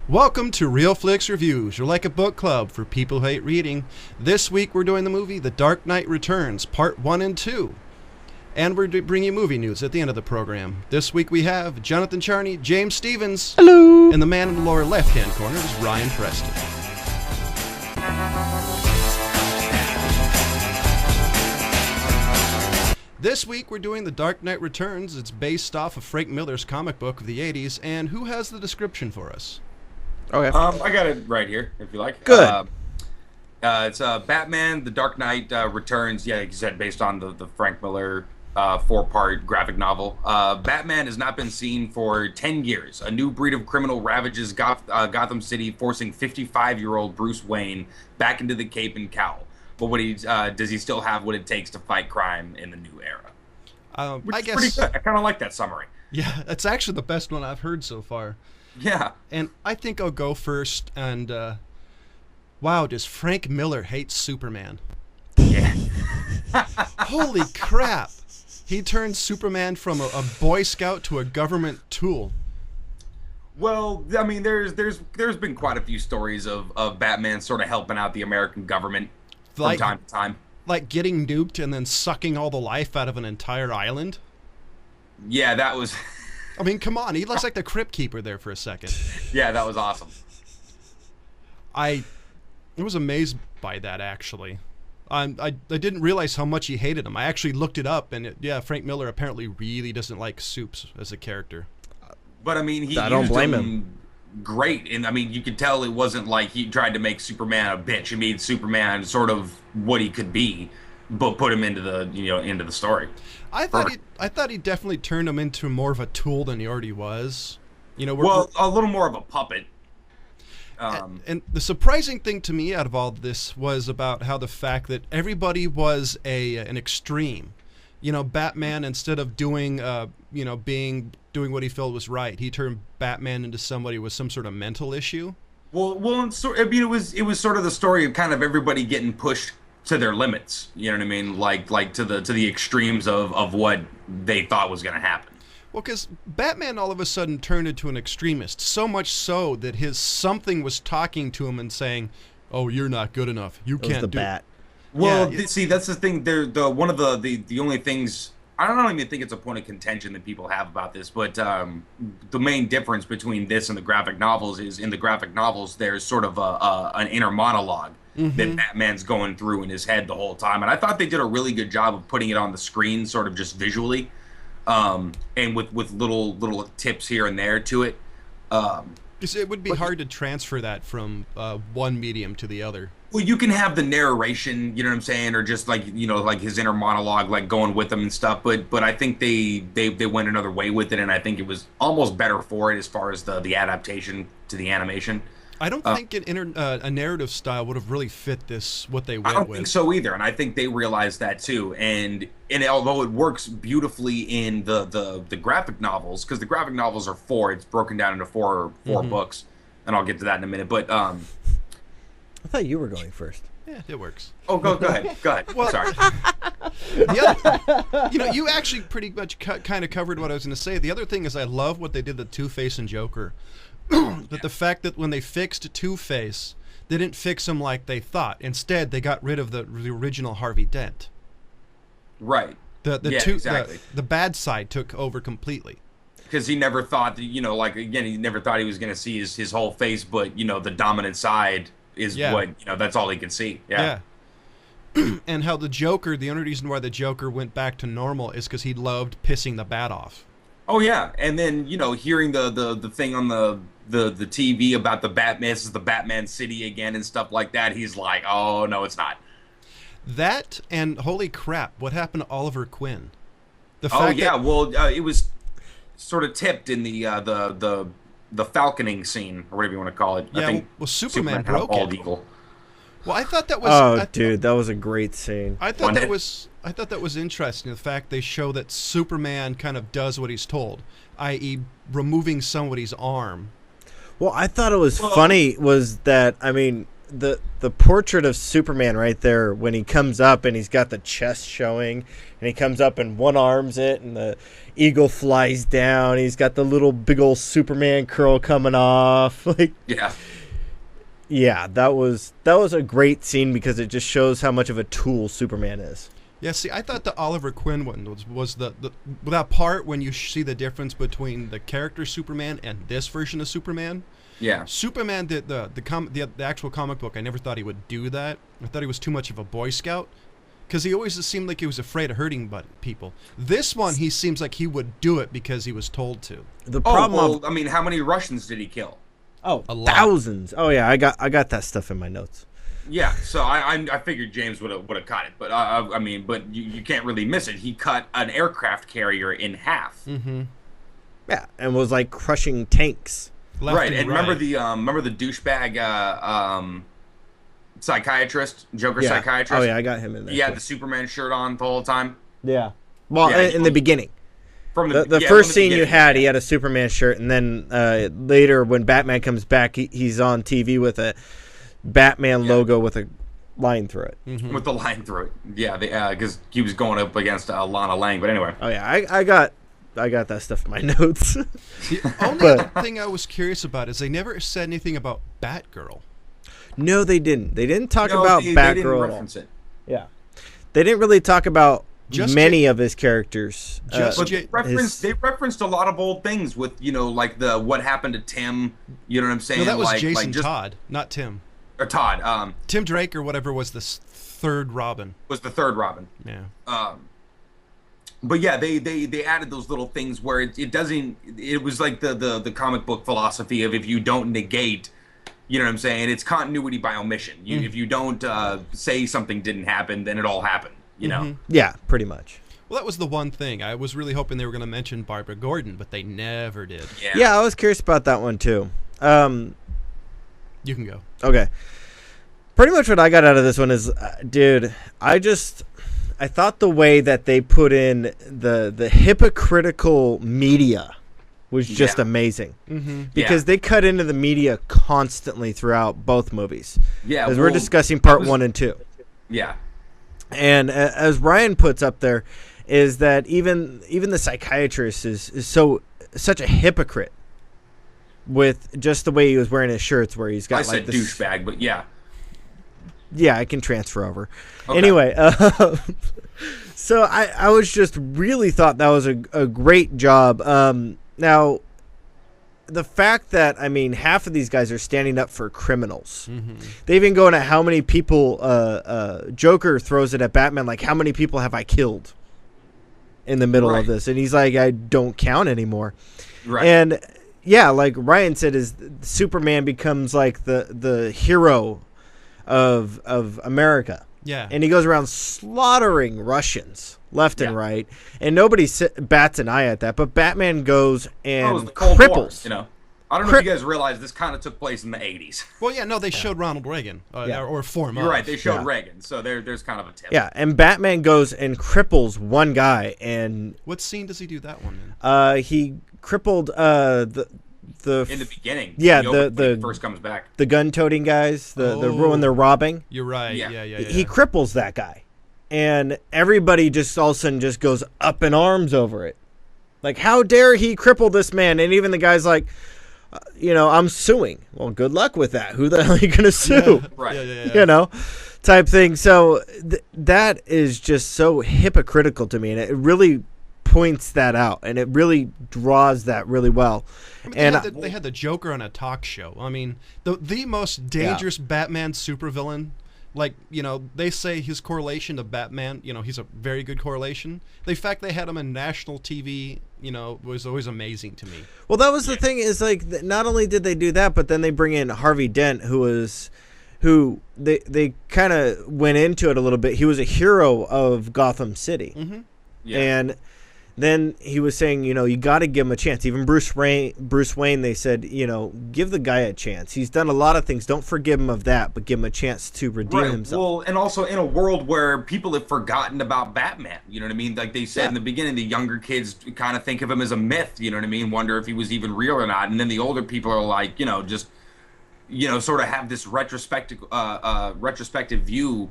Welcome to Real Flix Reviews. You're like a book club for people who hate reading. This week we're doing the movie The Dark Knight Returns, Part 1 and 2. And we're bringing you movie news at the end of the program. This week we have Jonathan Charney, James Stevens. Hello. And the man in the lower left-hand corner is Ryan Preston. This week we're doing The Dark Knight Returns. It's based off of Frank Miller's comic book of the 80s. And who has the description for us? Okay. I got it right here, if you like. Good. It's Batman, The Dark Knight Returns. Yeah, like you said, based on the Frank Miller 4-part graphic novel. Batman has not been seen for 10 years. A new breed of criminal ravages Gotham City, forcing 55-year-old Bruce Wayne back into the cape and cowl. But does he still have what it takes to fight crime in the new era? Which I is guess pretty good. I kind of like that summary. Yeah, that's actually the best one I've heard so far. Yeah. And I think I'll go first. And wow, does Frank Miller hate Superman? Yeah. Holy crap! He turned Superman from a Boy Scout to a government tool. Well, I mean, there's been quite a few stories of Batman sort of helping out the American government from time to time. Like getting nuked and then sucking all the life out of an entire island? Yeah, that was... I mean, come on. He looks like the Crypt Keeper there for a second. Yeah, that was awesome. I was amazed by that, actually. I didn't realize how much he hated him. I actually looked it up, and Frank Miller apparently really doesn't like Supes as a character. But, I mean, I don't blame him. Great. And, I mean, you could tell it wasn't like he tried to make Superman a bitch. He made Superman sort of what he could be, but put him into the story. I thought he definitely turned him into more of a tool than he already was. A little more of a puppet. And the surprising thing to me out of all this was about how the fact that everybody was an extreme. Batman, instead of doing what he felt was right, he turned Batman into somebody with some sort of mental issue. Well, it was sort of the story of kind of everybody getting pushed to their limits. You know what I mean? Like to the extremes of what they thought was going to happen. Well, because Batman all of a sudden turned into an extremist, so much so that his something was talking to him and saying, "Oh, you're not good enough. You can't do." Bat. Well, see, that's the thing. One of the only things, I don't even think it's a point of contention that people have about this, but the main difference between this and the graphic novels is in the graphic novels there's sort of an inner monologue that Batman's going through in his head the whole time, and I thought they did a really good job of putting it on the screen, sort of just visually, and with little tips here and there to it. Because it would be hard to transfer that from one medium to the other. Well, you can have the narration, you know what I'm saying, or just like like his inner monologue, like going with him and stuff. But I think they went another way with it, and I think it was almost better for it as far as the adaptation to the animation. I don't think a narrative style would have really fit what they went with. I don't think so either, and I think they realized that too. And although it works beautifully in the graphic novels, because the graphic novels are it's broken down into four books, and I'll get to that in a minute. But I thought you were going first. Yeah, it works. Oh, go ahead. Go ahead. Well, sorry. You actually pretty much kind of covered what I was going to say. The other thing is I love what they did with Two-Face and Joker. But the fact that when they fixed Two-Face, they didn't fix him like they thought. Instead, they got rid of the original Harvey Dent. Right. Exactly. The bad side took over completely. Because he never thought that, he never thought he was going to see his whole face, but, the dominant side is what, that's all he can see. Yeah. And how the only reason why the Joker went back to normal is because he loved pissing the bat off. Oh, yeah. And then, hearing the thing on the TV about the Batman, this is the Batman City again and stuff like that, he's like, oh, no, it's not. That, and holy crap, what happened to Oliver Quinn? It was sort of tipped in the falconing scene, or whatever you want to call it. Yeah, I think Superman broke bald it. eagle. Well, I thought that was... dude, that was a great scene. I thought that was interesting, the fact they show that Superman kind of does what he's told, i.e. removing somebody's arm. Well, I thought it was funny was that, I mean, the portrait of Superman right there when he comes up and he's got the chest showing and he comes up and one arms it and the eagle flies down. He's got the little big old Superman curl coming off. Like, yeah, that was a great scene because it just shows how much of a tool Superman is. Yeah, see, I thought the Oliver Queen one was the that part when you see the difference between the character Superman and this version of Superman. Yeah. Superman did the actual comic book. I never thought he would do that. I thought he was too much of a Boy Scout because he always seemed like he was afraid of hurting people. This one, he seems like he would do it because he was told to. The problem, I mean, how many Russians did he kill? Oh, thousands. Oh yeah, I got that stuff in my notes. Yeah, so I figured James would have cut it, but I mean, but you can't really miss it. He cut an aircraft carrier in half. Mm-hmm. Yeah, and was like crushing tanks. Right, and remember the douchebag psychiatrist, Joker psychiatrist? Oh yeah, I got him in there. He had the Superman shirt on the whole time. Yeah. Well, in the beginning. From the first scene you had, he had a Superman shirt, and then later when Batman comes back, he's on TV with a Batman logo with a line through it. Mm-hmm. With the line through it. Yeah, because he was going up against Lana Lang, but anyway. Oh yeah, I got that stuff in my notes. The only thing I was curious about is they never said anything about Batgirl. No, they didn't. They didn't talk about Batgirl they didn't reference it. Yeah. They didn't really talk about many of his characters. But they referenced a lot of old things with, like the what happened to Tim, you know what I'm saying? No, that was like, Jason Todd, not Tim. Or Todd. Tim Drake or whatever was the third Robin. Was the third Robin. Yeah. But yeah, they added those little things where it doesn't. It was like the comic book philosophy of if you don't negate, you know what I'm saying? It's continuity by omission. If you don't say something didn't happen, then it all happened. You know? Yeah, pretty much. Well, that was the one thing. I was really hoping they were going to mention Barbara Gordon, but they never did. Yeah, I was curious about that one too. You can go. Okay. Pretty much what I got out of this one is, dude, I thought the way that they put in the hypocritical media was just amazing. Mm-hmm. Because they cut into the media constantly throughout both movies. Yeah. As we're discussing part 1 and 2. Yeah. And as Ryan puts up there, is that even the psychiatrist is such a hypocrite with just the way he was wearing his shirts, where he's got I said douchebag, but yeah. Yeah, I can transfer over. Okay. Anyway, so I was just really thought that was a great job. Now, the fact that, I mean, half of these guys are standing up for criminals. Mm-hmm. They even go into how many people Joker throws it at Batman, like, how many people have I killed in the middle of this? And he's like, I don't count anymore. Right. And, yeah, like Ryan said, is Superman becomes like the hero of America. Yeah. And he goes around slaughtering Russians left and right, and nobody bats an eye at that. But Batman goes and cripples. War, I don't know if you guys realize this kind of took place in the 80s. Well, yeah, no, they showed Ronald Reagan or former. You're right, they showed Reagan, so there's kind of a tip. Yeah, and Batman goes and cripples one guy. And what scene does he do that one in? He crippled the in the beginning. Yeah, the first comes back. The gun-toting guys, the when they're robbing. You're right. Yeah. He cripples that guy, and everybody just all of a sudden just goes up in arms over it. Like, how dare he cripple this man? And even the guy's like, I'm suing. Well, good luck with that. Who the hell are you going to sue? Right. Type thing. So that is just so hypocritical to me, and it really points that out, and it really draws that really well. I mean, they had the Joker on a talk show. I mean, the most dangerous Batman supervillain. Like, they say his correlation to Batman, he's a very good correlation. The fact they had him on national TV, was always amazing to me. Well, that was the thing, is like, not only did they do that, but then they bring in Harvey Dent, who they kind of went into it a little bit. He was a hero of Gotham City. Mm-hmm. Yeah. And then he was saying, you got to give him a chance. Even Bruce Wayne, they said, give the guy a chance. He's done a lot of things. Don't forgive him of that, but give him a chance to redeem himself. Well, and also in a world where people have forgotten about Batman, you know what I mean? Like they said in the beginning, the younger kids kind of think of him as a myth, you know what I mean? Wonder if he was even real or not. And then the older people are like, just sort of have this retrospective view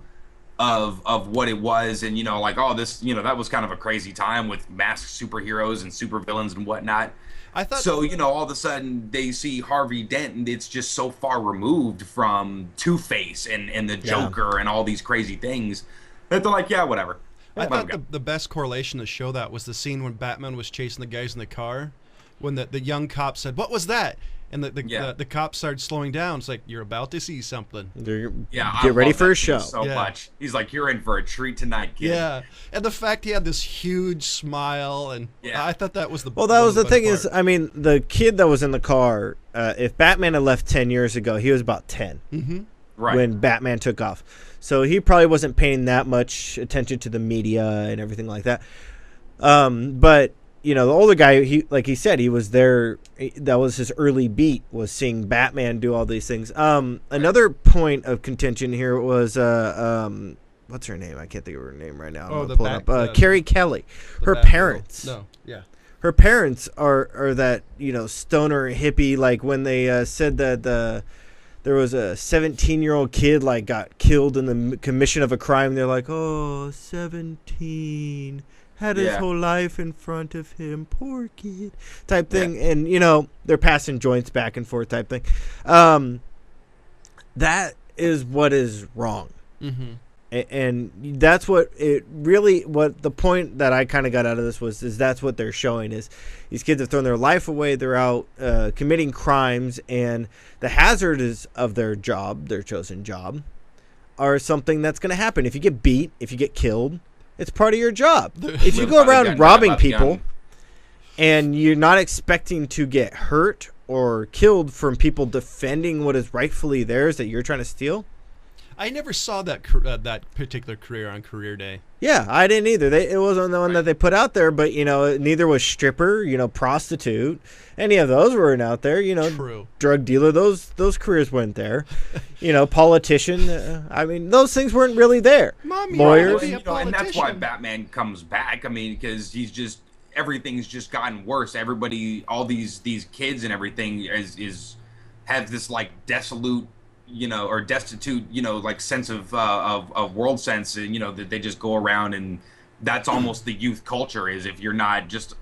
of what it was, and like, oh, this, that was kind of a crazy time with masked superheroes and supervillains and whatnot. I thought so. All of a sudden they see Harvey Dent, and it's just so far removed from Two-Face and the Joker and all these crazy things that they're like, yeah, whatever. I thought the best correlation to show that was the scene when Batman was chasing the guys in the car, when the young cop said, "What was that?" And the cop started slowing down. It's like, you're about to see something. Get ready for a show. So much. He's like, you're in for a treat tonight, kid. Yeah. And the fact he had this huge smile, and I thought that was the Well, that was the thing is, I mean, the kid that was in the car, if Batman had left 10 years ago, he was about 10 when Batman took off. So he probably wasn't paying that much attention to the media and everything like that. But the older guy, he said, he was there. That was his early beat, was seeing Batman do all these things. Another point of contention here was, what's her name? I can't think of her name right now. Carrie Kelly. Her parents. Her parents are that, stoner hippie, like when they said that there was a 17-year-old kid like got killed in the commission of a crime. They're like, oh, 17. Had his whole life in front of him, poor kid, type thing. And, they're passing joints back and forth type thing. That is what is wrong. Mm-hmm. And that's what the point that I kind of got out of this is that's what they're showing is these kids have thrown their life away. They're out committing crimes, and the hazards of their job, their chosen job, are something that's going to happen. If you get beat, if you get killed, it's part of your job. If you go around robbing people and you're not expecting to get hurt or killed from people defending what is rightfully theirs that you're trying to steal. I never saw that particular career on Career Day. Yeah, I didn't either. It wasn't the one that they put out there, but, neither was stripper, prostitute. Any of those weren't out there, True. Drug dealer, those careers weren't there. Politician, I mean, those things weren't really there. Lawyers. And that's why Batman comes back. I mean, because everything's just gotten worse. Everybody, all these kids and everything have this like desolate, or destitute, like sense of world sense, and that they just go around, and that's almost the youth culture. Is if you're not just,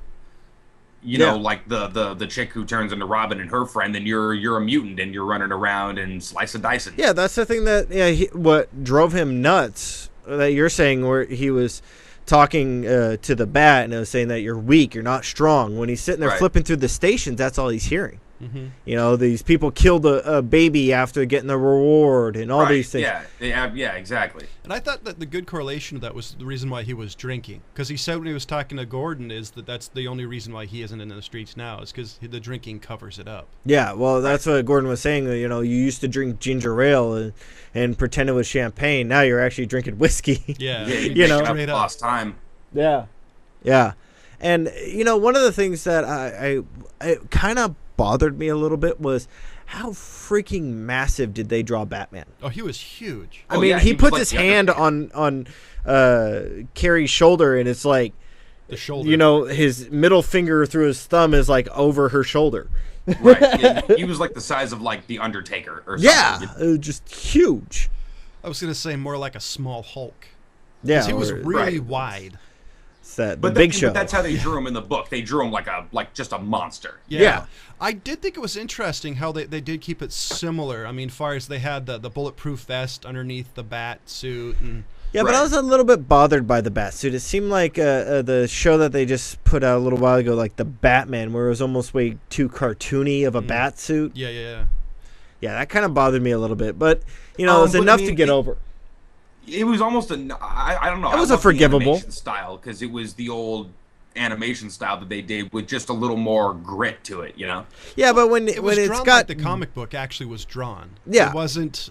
like the chick who turns into Robin and her friend, then you're a mutant and you're running around and slice and dicing. Yeah, that's the thing that what drove him nuts that you're saying, where he was talking to the Bat and it was saying that you're weak, you're not strong. When he's sitting there flipping through the stations, that's all he's hearing. Mm-hmm. These people killed a baby after getting the reward and all these things. Yeah, exactly. And I thought that the good correlation of that was the reason why he was drinking. Because he said when he was talking to Gordon is that's the only reason why he isn't in the streets now is because the drinking covers it up. Yeah, well, that's what Gordon was saying. You used to drink ginger ale and pretend it was champagne. Now you're actually drinking whiskey. Yeah, straight up. Lost time. Yeah. And, one of the things that I kind of bothered me a little bit was how freaking massive did they draw Batman? Oh, he was huge. I mean, he puts his hand on Carrie's shoulder, and it's like the shoulder. His middle finger through his thumb is like over her shoulder. Right. Yeah, he was like the size of like the Undertaker or something. Yeah, just huge. I was gonna say more like a small Hulk. Yeah, he was really wide. But that's how they drew him in the book. They drew him like just a monster. Yeah. I did think it was interesting how they did keep it similar. I mean, far as they had the bulletproof vest underneath the bat suit. But I was a little bit bothered by the bat suit. It seemed like the show that they just put out a little while ago, like the Batman, where it was almost way too cartoony of a bat suit. Yeah, that kind of bothered me a little bit. But, it was enough to get over. It was almost I don't know. It was a forgivable style because it was the old animation style that they did with just a little more grit to it, Yeah, but when it's got like the comic book actually was drawn. Yeah, it wasn't.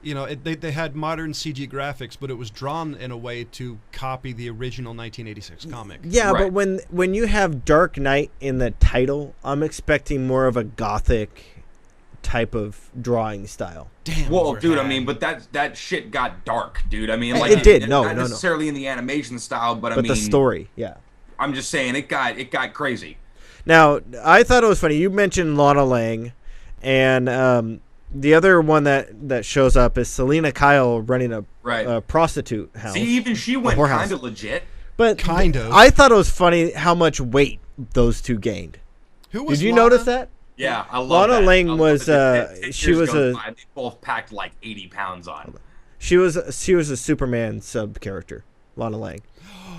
They had modern CG graphics, but it was drawn in a way to copy the original 1986 comic. Yeah, but when you have Dark Knight in the title, I'm expecting more of a gothic type of drawing style. Damn. Well, dude, I mean, but that shit got dark, dude. I mean, like it did. No, not necessarily in the animation style, but I mean, the story. Yeah. I'm just saying it got crazy. Now, I thought it was funny. You mentioned Lana Lang, and the other one that shows up is Selena Kyle running a prostitute house. See, even she went kind of legit. But kind of. I thought it was funny how much weight those two gained. Who was Did you Lana? notice that? Yeah, I love Lana that. Lang was she was they both packed like 80 pounds on. She was a Superman sub character, Lana Lang.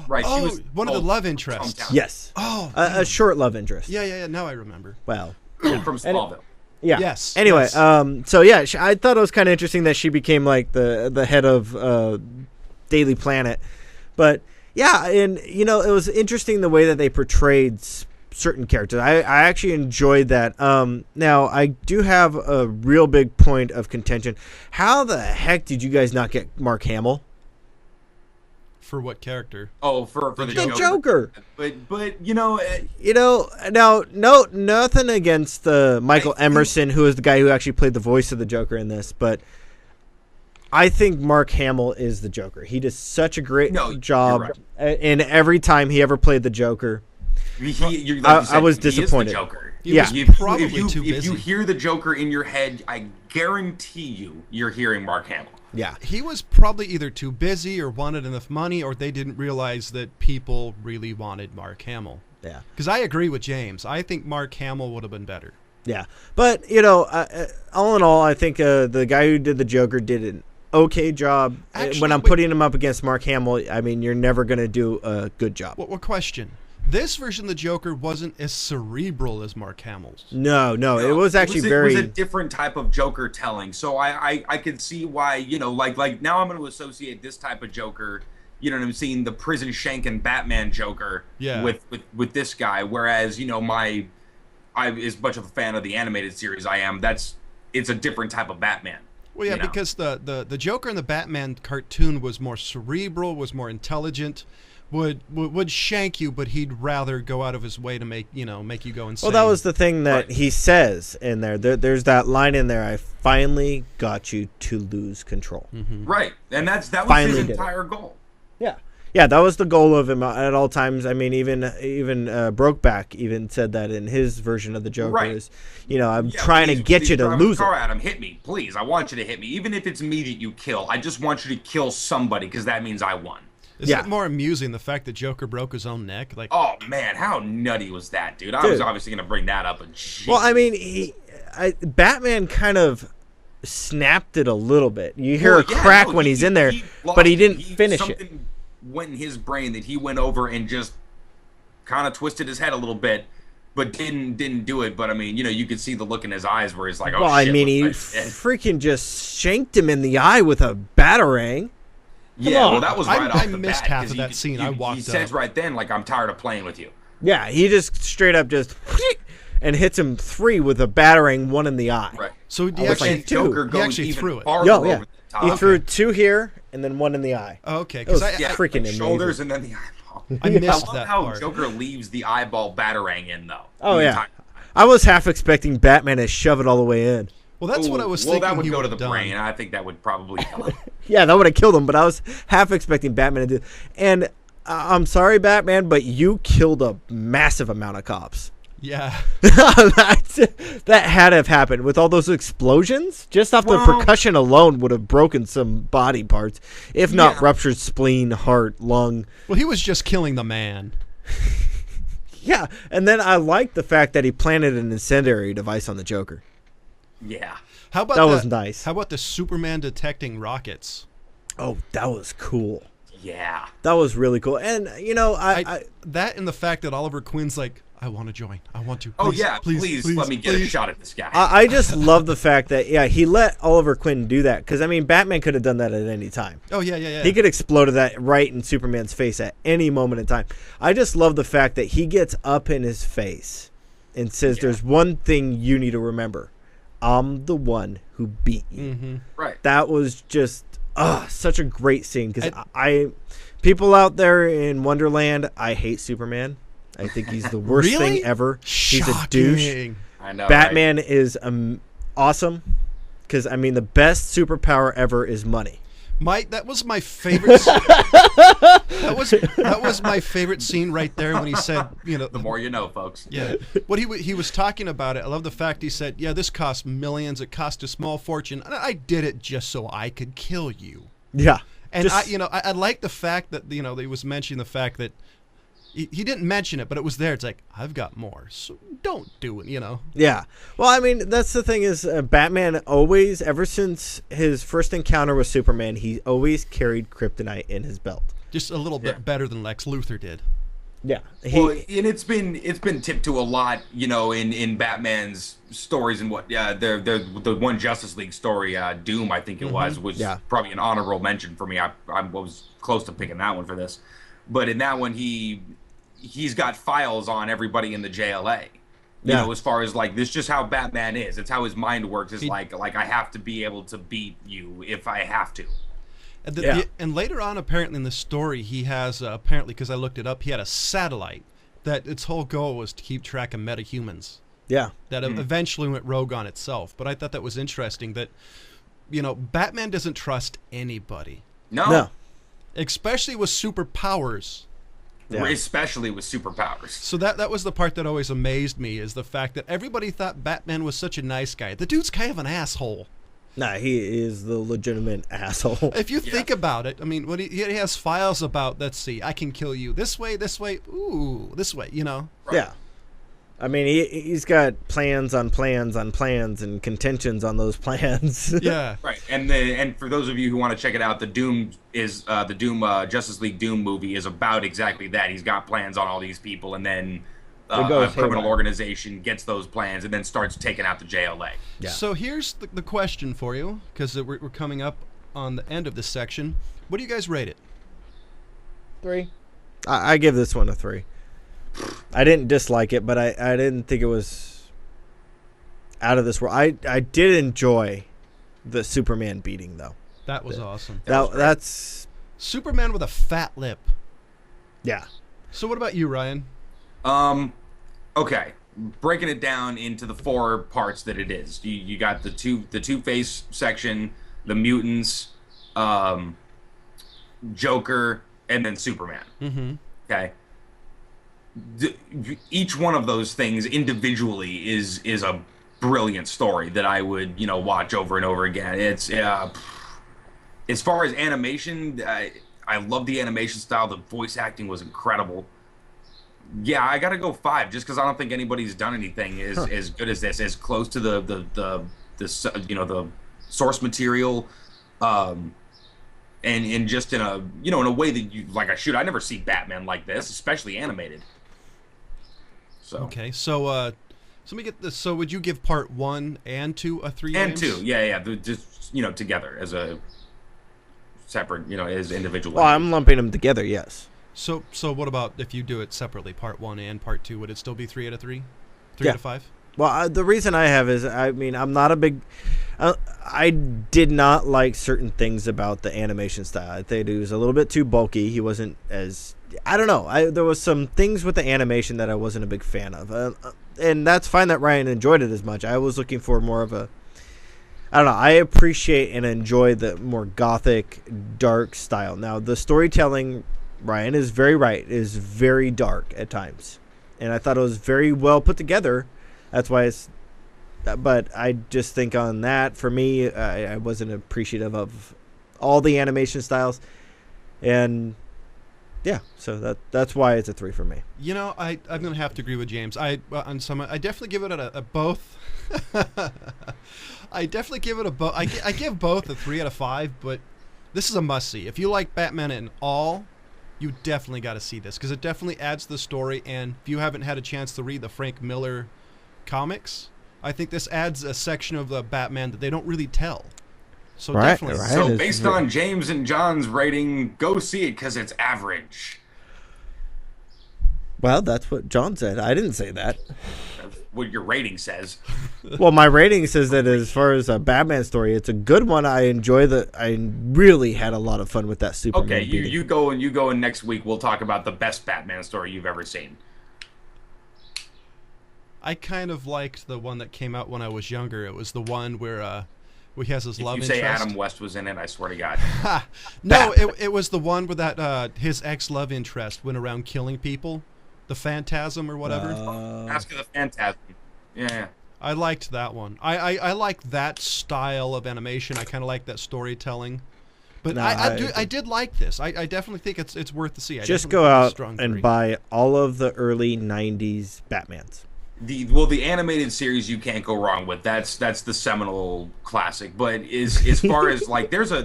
Right. Oh, she was one of the love interests. hometown. Yes. Oh, a short love interest. yeah. Now I remember. Well, from Smallville. yeah. Yes. Anyway, yes. So yeah, I thought it was kind of interesting that she became like the head of Daily Planet, but yeah, and you know, it was interesting the way that they portrayed certain characters. I actually enjoyed that. Now I do have a real big point of contention. How the heck did you guys not get Mark Hamill? For what character? Oh, for the Joker. But you know, now nothing against Michael Emerson, who is the guy who actually played the voice of the Joker in this, but I think Mark Hamill is the Joker. He does such a great job, and every time he ever played the Joker, I was disappointed. He is the Joker. If you hear the Joker in your head, I guarantee you're hearing Mark Hamill. Yeah. He was probably either too busy or wanted enough money, or they didn't realize that people really wanted Mark Hamill. Yeah. Because I agree with James. I think Mark Hamill would have been better. Yeah. But, you know, all in all, I think the guy who did the Joker did an okay job. Actually, when I'm putting him up against Mark Hamill, I mean, you're never going to do a good job. What question? This version of the Joker wasn't as cerebral as Mark Hamill's. No, it was actually It was a different type of Joker telling. So I could see why, you know, like now I'm going to associate this type of Joker, you know what I'm seeing, the prison shank and Batman Joker with this guy. Whereas, you know, I as much of a fan of the animated series I am, it's a different type of Batman. Well, yeah, because the Joker in the Batman cartoon was more cerebral, was more intelligent. Would shank you, but he'd rather go out of his way to make you go insane. Well, that was the thing that he says in there. There's that line in there. I finally got you to lose control. Mm-hmm. Right, and that was finally his entire goal. Yeah, that was the goal of him at all times. I mean, even Brokeback even said that in his version of the Joker. Right. Is, you know, I'm trying to get you to lose it. At him, hit me, please. I want you to hit me, even if it's me that you kill. I just want you to kill somebody because that means I won. Is it more amusing the fact that Joker broke his own neck? Like, oh man, how nutty was that, dude? I was obviously going to bring that up. Well, I mean, Batman kind of snapped it a little bit. You hear a crack when he's in there, but he didn't finish it. Something went in his brain that he went over and just kind of twisted his head a little bit, but didn't do it. But I mean, you know, you could see the look in his eyes where he's like, oh, well, shit. I mean, he freaking just shanked him in the eye with a batarang. Well, that was right off the bat. I missed half of that scene. I walked up. He says right then, like, I'm tired of playing with you. Yeah, he just straight up just and hits him 3 with a batarang, 1 in the eye. Right. So he actually threw it. Yeah. He threw 2 here and then 1 in the eye. Oh, okay. Because freaking amazing. Shoulders and then the eyeball. I missed I love that how part. Joker leaves the eyeball batarang in, though. Oh, yeah. I was half expecting Batman to shove it all the way in. Well, that's what I was thinking. Well, that would he go to the done. brain. I think that would probably kill him. Yeah, that would have killed him, but I was half expecting Batman to do. And I'm sorry, Batman, but you killed a massive amount of cops. Yeah. That had to have happened with all those explosions. Just off the percussion alone would have broken some body parts, if not ruptured spleen, heart, lung. Well, he was just killing the man. Yeah, and then I like the fact that he planted an incendiary device on the Joker. Yeah. How about that was nice. How about the Superman detecting rockets? Oh, that was cool. Yeah. That was really cool. And, you know, I that and the fact that Oliver Queen's like, I want to join. I want to. Please, please let me get a shot at this guy. I just love the fact that, he let Oliver Queen do that. Because, I mean, Batman could have done that at any time. Oh, yeah. He could explode that right in Superman's face at any moment in time. I just love the fact that he gets up in his face and says, there's one thing you need to remember. I'm the one who beat you. Mm-hmm. Right. That was just such a great scene. Because people out there in Wonderland, I hate Superman. I think he's the worst thing ever. Shocking. He's a douche. I know. Batman right? is awesome because, I mean, the best superpower ever is money. Mike, that was my favorite. that was my favorite scene right there when he said, the more you know, folks. Yeah, what he was talking about it. I love the fact he said, "Yeah, this cost millions. It cost a small fortune. And I did it just so I could kill you." Yeah, and I like the fact that that he was mentioning the fact that he didn't mention it, but it was there. It's like, I've got more, so don't do it. Yeah. Well, I mean, that's the thing is, Batman always, ever since his first encounter with Superman, he always carried kryptonite in his belt. Just a little bit better than Lex Luthor did. Yeah. Well, and it's been tipped to a lot, in Batman's stories and what. Yeah, the one Justice League story, Doom, I think it was probably an honorable mention for me. I was close to picking that one for this, but in that one he's got files on everybody in the JLA. You know, as far as like this, just how Batman is. It's how his mind works. It's like I have to be able to beat you if I have to. And later on, apparently in the story, he has apparently, because I looked it up, he had a satellite that its whole goal was to keep track of metahumans. Yeah. That eventually went rogue on itself. But I thought that was interesting that, Batman doesn't trust anybody. No. Especially with superpowers. Yeah. Especially with superpowers. So that was the part that always amazed me, is the fact that everybody thought Batman was such a nice guy. The dude's kind of an asshole. Nah, he is the legitimate asshole. If you think about it, I mean, when he has files about, let's see, I can kill you this way, ooh, this way, Right. Yeah. I mean, he's got plans on plans on plans and contentions on those plans. Yeah. Right. And for those of you who want to check it out, the Doom Justice League Doom movie is about exactly that. He's got plans on all these people, and then a criminal organization gets those plans and then starts taking out the JLA. Yeah. So here's the question for you, because we're coming up on the end of this section. What do you guys rate it? 3. I give this one a 3. I didn't dislike it, but I didn't think it was out of this world. I did enjoy the Superman beating, though. That was awesome. That's Superman with a fat lip. Yeah. So what about you, Ryan? Okay. Breaking it down into the 4 parts that it is. You got the Two-Face section, the mutants, Joker, and then Superman. Mm-hmm. Okay. Each one of those things individually is a brilliant story that I would watch over and over again. It's as far as animation, I love the animation style. The voice acting was incredible. Yeah, I gotta go 5 just because I don't think anybody's done anything as good as this, as close to the source material, and just in a in a way that you like. I never see Batman like this, especially animated. So. Okay, so let me get this. So would you give part 1 and 2 a 3? And 2, yeah, just together as a separate, as individual. Well, I'm lumping them together. Yes. So what about if you do it separately, part 1 and part 2? Would it still be 3 out of 3? 3 out of 5? Well, the reason I have is, I mean, I'm not a big. I did not like certain things about the animation style. I think it was a little bit too bulky. He wasn't as. I don't know. There was some things with the animation that I wasn't a big fan of, and that's fine that Ryan enjoyed it as much. I was looking for more of a. I don't know. I appreciate and enjoy the more gothic, dark style. Now, the storytelling, Ryan is very right, is very dark at times, and I thought it was very well put together. That's why it's. But I just think on that, for me, I wasn't appreciative of all the animation styles, and. Yeah, so that's why it's a 3 for me. I'm going to have to agree with James. I definitely give it a both. I definitely give it a both. I give both a 3 out of 5, but this is a must-see. If you like Batman in all, you definitely got to see this, because it definitely adds to the story, and if you haven't had a chance to read the Frank Miller comics, I think this adds a section of the Batman that they don't really tell. So definitely. Right. So based on James and John's rating, go see it because it's average. Well, that's what John said. I didn't say that. That's what your rating says. Well, my rating says that as far as a Batman story, it's a good one. I enjoy I really had a lot of fun with that Superman. Okay, you go and next week we'll talk about the best Batman story you've ever seen. I kind of liked the one that came out when I was younger. It was the one where where he has his love If interest. you say Adam West was in it, I swear to God. No, it was the one where that his ex-love interest went around killing people, the Phantasm or whatever. Mask of the Phantasm. Yeah. I liked that one. I like that style of animation. I kind of like that storytelling. But No, I did like this. I definitely think it's worth the see. Just go out and buy all of the early 90s Batmans. The animated series you can't go wrong with. That's the seminal classic. But as far as like there's a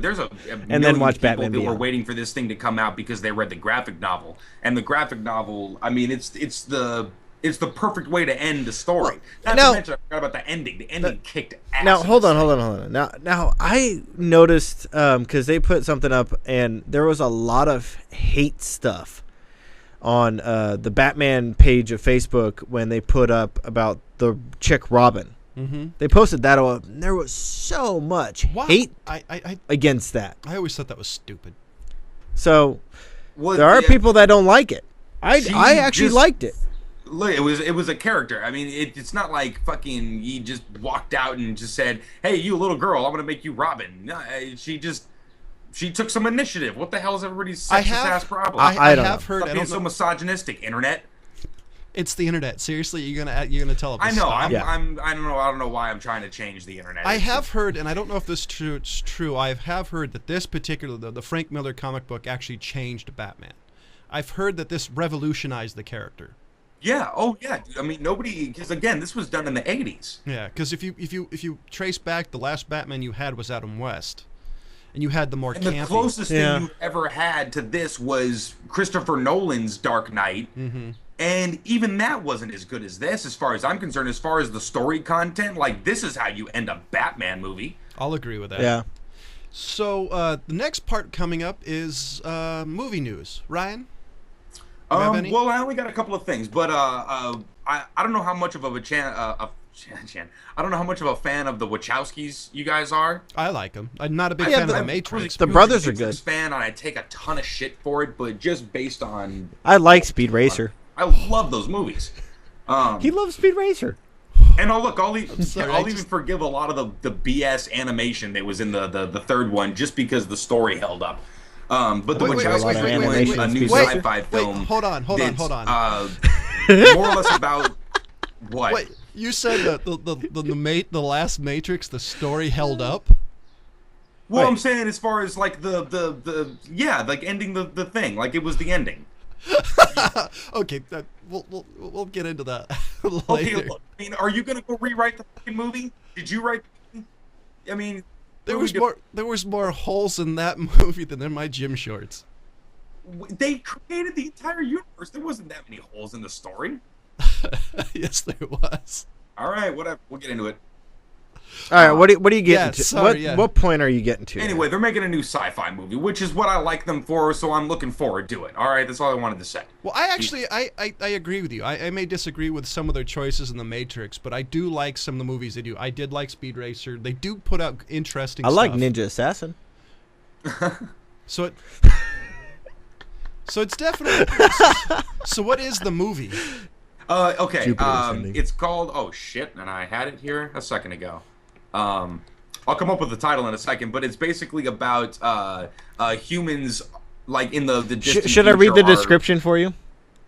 and then watch Batman that Beyond. were waiting for this thing to come out because they read the graphic novel. And the graphic novel, I mean, it's the perfect way to end the story. Not to mention, I forgot about the ending. The ending kicked ass. Now hold on. Now I noticed because they put something up and there was a lot of hate stuff on the Batman page of Facebook when they put up about the chick Robin. Mm-hmm. They posted that up. And there was so much hate against that. I always thought that was stupid. So there are people that don't like it. I actually liked it. Look, it was a character. I mean, it's not like fucking he just walked out and just said, "Hey, you little girl, I'm gonna make you Robin." No, she took some initiative. What the hell is everybody's sexist ass problem? I have heard. Stop being so misogynistic, internet. It's the internet. Seriously, you're gonna tell us? I know. Stop? I don't know why I'm trying to change the internet. I have heard, and I don't know if this it's true. I have heard that this particular the Frank Miller comic book actually changed Batman. I've heard that this revolutionized the character. Yeah. Oh, yeah. I mean, nobody. Because again, this was done in the '80s. Yeah. Because if you trace back, the last Batman you had was Adam West, and you had the more campy. The closest thing you ever had to this was Christopher Nolan's Dark Knight, and even that wasn't as good as this, as far as I'm concerned. As far as the story content, like this is how you end a Batman movie. I'll agree with that. Yeah. So the next part coming up is movie news. Ryan. Well, I only got a couple of things, but I don't know how much of I don't know how much of a fan of the Wachowskis you guys are. I like them. I'm not a big fan of the Matrix. The brothers are good. Fan, and I take a ton of shit for it, but just based on I like Speed Racer. I love those movies. He loves Speed Racer. And I'll even forgive a lot of the BS animation that was in the third one just because the story held up. But the Wachowskis are doing a new sci-fi film. Hold on. More or less about what? Wait, you said that the last Matrix, the story held up? Well, I'm saying as far as like like ending the thing, like it was the ending. Okay, we'll get into that later. Okay, look, I mean, are you gonna go rewrite the fucking movie? Did you write? I mean. There was more holes in that movie than in my gym shorts. They created the entire universe. There wasn't that many holes in the story. Yes, there was. All right, whatever. We'll get into it. All right, what are you getting to? What point are you getting to? Anyway, they're making a new sci-fi movie, which is what I like them for, so I'm looking forward to it. All right, that's all I wanted to say. Well, I agree with you. I may disagree with some of their choices in The Matrix, but I do like some of the movies they do. I did like Speed Racer. They do put out interesting stuff. I like Ninja Assassin. So it's definitely... So what is the movie? Okay, it's called... Oh, shit, and I had it here a second ago. I'll come up with the title in a second, but it's basically about humans, like in the distant Should I read the description for you?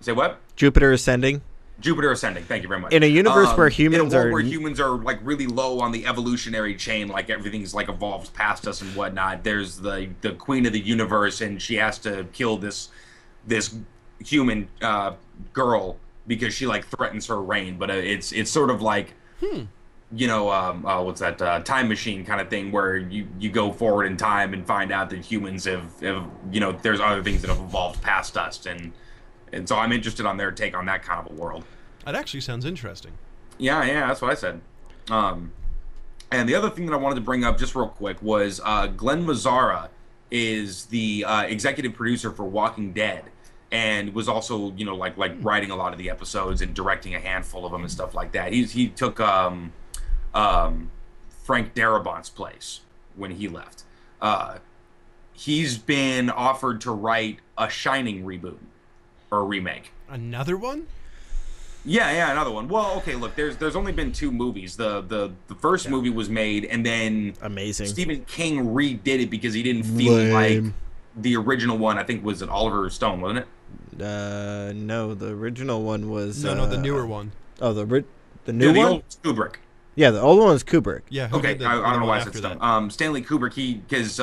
Say what? Jupiter Ascending. Jupiter Ascending. Thank you very much. In a universe where humans where humans are like really low on the evolutionary chain, like everything's like evolved past us and whatnot. There's the queen of the universe, and she has to kill this human girl because she like threatens her reign. But it's sort of like. You know, what's that time machine kind of thing where you go forward in time and find out that humans have there's other things that have evolved past us, and so I'm interested on their take on that kind of a world. That actually sounds interesting. Yeah, that's what I said. And the other thing that I wanted to bring up just real quick was Glenn Mazzara is the executive producer for Walking Dead, and was also like writing a lot of the episodes and directing a handful of them and stuff like that. He took Frank Darabont's place when he left. He's been offered to write a Shining reboot or remake. Another one? Yeah, another one. Well, okay, look, there's only been 2 movies. The first movie was made, and then Amazing. Stephen King redid it because he didn't feel Lame. like the original one. I think was it Oliver Stone, wasn't it? No, the original one was No, the newer one. Oh, the new Yeah, the one. old Kubrick. Yeah, the old one was Kubrick. Yeah. Who Okay, did I don't know why I after said that? Stone. Stanley Kubrick, because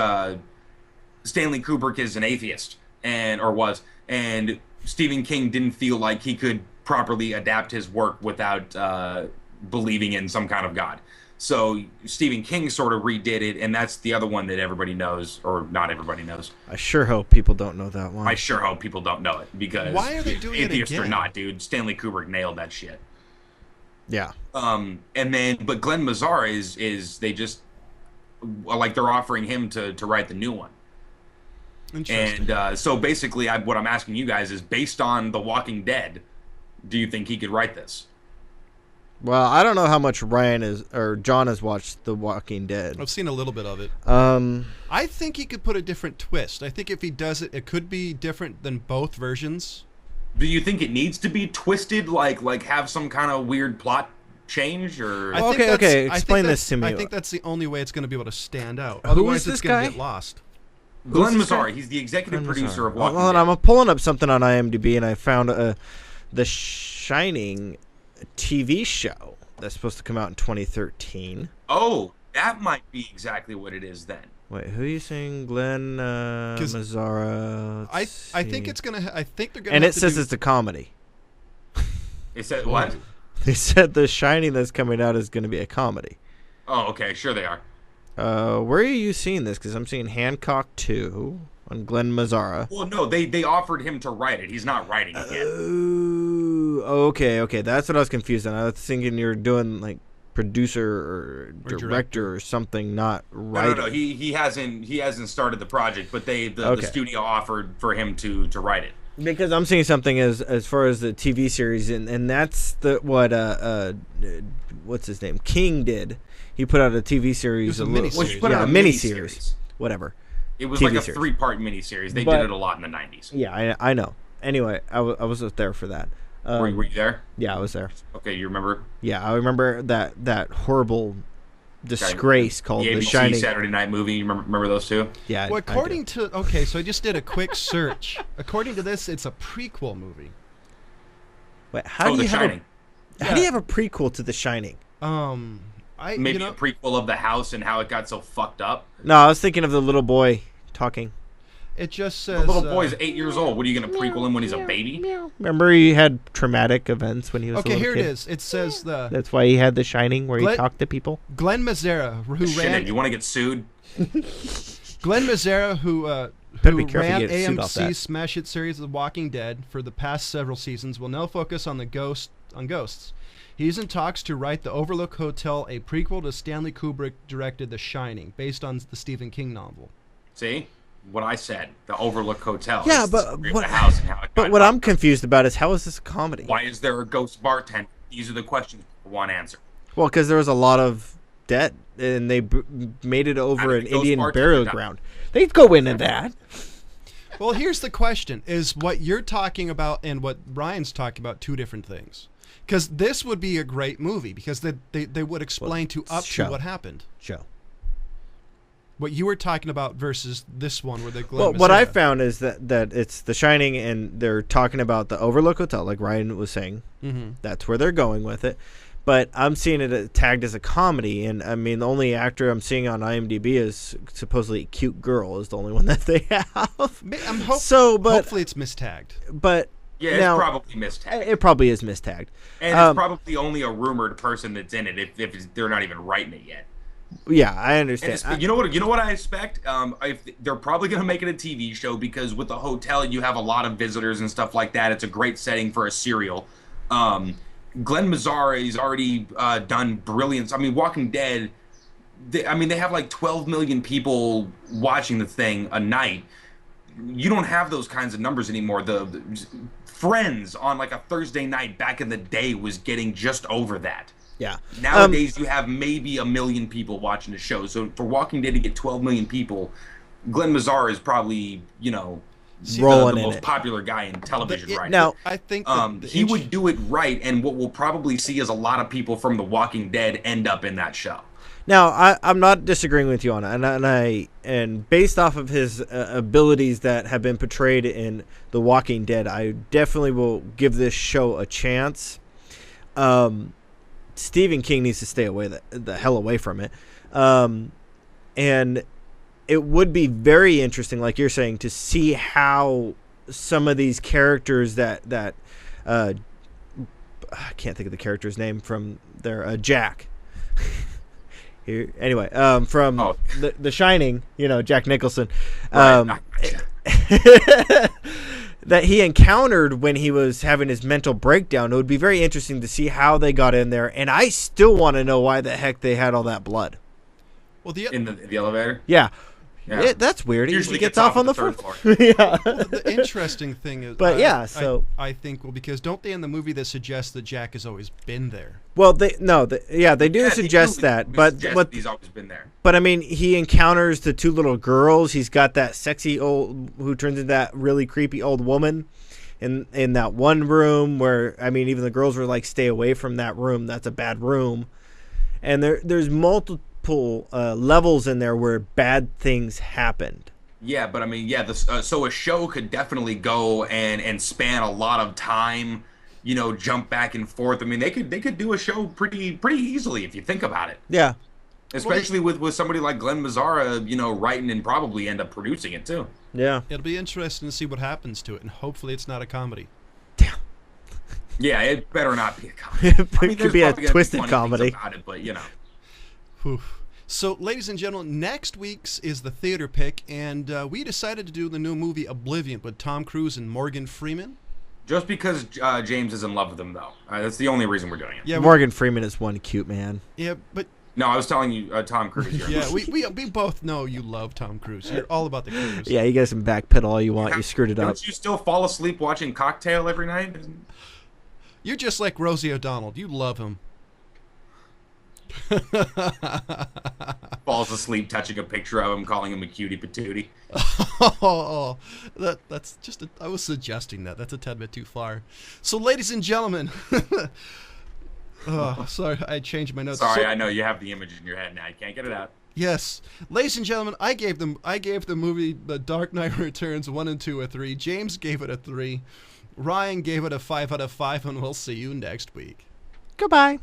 Stanley Kubrick is an atheist, or was, and Stephen King didn't feel like he could properly adapt his work without believing in some kind of God. So Stephen King sort of redid it, and that's the other one that everybody knows, or not everybody knows. I sure hope people don't know that one. I sure hope people don't know it, because Why are they doing it atheist or again? not, dude, Stanley Kubrick nailed that shit. Yeah. And then, but Glenn Mazzara is they just like they're offering him to write the new one. Interesting. And so basically, what I'm asking you guys is, based on The Walking Dead, do you think he could write this? Well, I don't know how much John has watched The Walking Dead. I've seen a little bit of it. I think he could put a different twist. I think if he does it, it could be different than both versions. Do you think it needs to be twisted, like have some kind of weird plot change, or? I think Okay, that's- okay, I think explain that's- this to me. I think that's the only way it's going to be able to stand out. Who Otherwise, is this it's going guy? to get lost. Glenn Who's this Mazzara, guy? he's the executive Glenn producer Mazzara. of Walking Hold on, Dead. I'm pulling up something on IMDb, and I found The Shining TV show that's supposed to come out in 2013. Oh, that might be exactly what it is then. Wait, who are you saying? Glenn Mazzara? I Let's think see. it's going to. I think they're going to. And it says it's a comedy. It said what? They said The Shining that's coming out is going to be a comedy. Oh, okay, sure they are. Where are you seeing this? Because I'm seeing Hancock 2 on Glenn Mazzara. Well, no, they offered him to write it. He's not writing it yet. Oh, okay. That's what I was confused on. I was thinking you're doing like producer or director or something, not writer. No. He hasn't started the project, but the studio offered for him to write it. Because I'm seeing something as far as the TV series, and that's what's his name? King did. He put out a TV series, It was a miniseries. Well, he put out a miniseries, whatever. It was TV like a series. 3-part miniseries. They But- did it a lot in the 90s. Yeah, I know. Anyway, I was there for that. Were you there? Yeah, I was there. Okay, you remember? Yeah, I remember that horrible disgrace called The The ABC Shining. Saturday Night movie. You remember those two? Yeah. Well, I according to so I just did a quick search. According to this, it's a prequel movie. Wait, how do The you have Shining. how do you have a prequel to The Shining? Maybe a prequel of the house and how it got so fucked up. No, I was thinking of the little boy talking. it just The says little boy's 8 years old. What are you going to prequel him when he's a baby? Remember he had traumatic events when he was a Okay, little here kid? it is. It says That's why he had The Shining, where he Glenn- talked to people. Glenn Mazzara, who Shit, you want to get sued? Glenn Mazzara, who Better be careful ran you get sued off that. AMC's smash hit series The Walking Dead for the past several seasons, will now focus on ghosts. He's in talks to write The Overlook Hotel, a prequel to Stanley Kubrick directed The Shining, based on the Stephen King novel. See? What I said. The Overlook Hotel. Yeah, It's but the story of what- the house and how it But got what I'm fucked up. confused about is how is this a comedy? Why is there a ghost bartender? These are the questions people want answered. Well, because there was a lot of debt, and they made it How over did an the ghost Indian bartender burial die? ground. They'd go into that. Well, here's the question: is what you're talking about and what Ryan's talking about two different things? Because this would be a great movie because they would explain to what happened. Show. What you were talking about versus this one where the Glenn Well, what I Mazzara. found is that it's The Shining, and they're talking about the Overlook Hotel, like Ryan was saying. Mhm. That's where they're going with it. But I'm seeing it tagged as a comedy, and I mean the only actor I'm seeing on IMDb is supposedly a cute girl is the only one that they have. Hopefully it's mistagged. But Yeah, now, it's probably mistagged. it probably is mistagged. And it's probably only a rumored person that's in it if they're not even writing it yet. Yeah, I And understand. you know what I expect? If they're probably going to make it a TV show because with the hotel you have a lot of visitors and stuff like that. It's a great setting for a serial. Glenn Mazzara has already done brilliance. I mean, Walking Dead. They have like 12 million people watching the thing a night. You don't have those kinds of numbers anymore. The Friends on like a Thursday night back in the day was getting just over that. Yeah. Nowadays, you have maybe 1 million people watching the show. So for Walking Dead to get 12 million people, Glenn Mazzara is probably, rolling the in most it. popular guy in television right now. I think he would do it right, and what we'll probably see is a lot of people from The Walking Dead end up in that show. Now, I'm not disagreeing with you on it, and based off of his abilities that have been portrayed in The Walking Dead, I definitely will give this show a chance. Stephen King needs to stay the hell away from it, and it would be very interesting, like you're saying, to see how some of these characters that I can't think of the character's name from there, Jack. Here, anyway, from the Shining, Jack Nicholson, Right. that he encountered when he was having his mental breakdown. It would be very interesting to see how they got in there, and I still want to know why the heck they had all that blood. Well, in the elevator. Yeah. That's weird. Usually He gets off on the third floor. floor. Yeah. Well, the interesting thing is, I think, because don't they in the movie that suggest that Jack has always been there? Well, they do suggest that, but he's always been there. But I mean, he encounters the two little girls. He's got that sexy old who turns into that really creepy old woman in that one room where, I mean, even the girls were like, "Stay away from that room. That's a bad room." And there's multiple levels in there where bad things happened. Yeah, but I mean, so a show could definitely go and span a lot of time, jump back and forth. I mean, they could do a show pretty easily if you think about it. Yeah. Especially with somebody like Glenn Mazzara, writing and probably end up producing it too. Yeah. It'll be interesting to see what happens to it, and hopefully it's not a comedy. Damn. Yeah, it better not be a comedy. It could be a twisted comedy. About it, but Whew. So, ladies and gentlemen, next week's is the theater pick, and we decided to do the new movie Oblivion with Tom Cruise and Morgan Freeman. Just because James is in love with him, though. That's the only reason we're doing it. Yeah, Morgan Freeman is one cute man. Yeah, but... No, I was telling you, Tom Cruise. Yeah, we both know you love Tom Cruise. You're all about the Cruise. Yeah, you guys can backpedal all you want. You screwed it up. Don't you still fall asleep watching Cocktail every night? You're just like Rosie O'Donnell. You love him. Falls asleep touching a picture of him, calling him a cutie patootie. That's just I was suggesting that. That's a tad bit too far. So, ladies and gentlemen, sorry, I changed my notes. Sorry, I know you have the image in your head now. You can't get it out. Yes, ladies and gentlemen, I gave the movie The Dark Knight Returns 1 and 2 a 3. James gave it a 3. Ryan gave it a 5 out of 5, and we'll see you next week. Goodbye.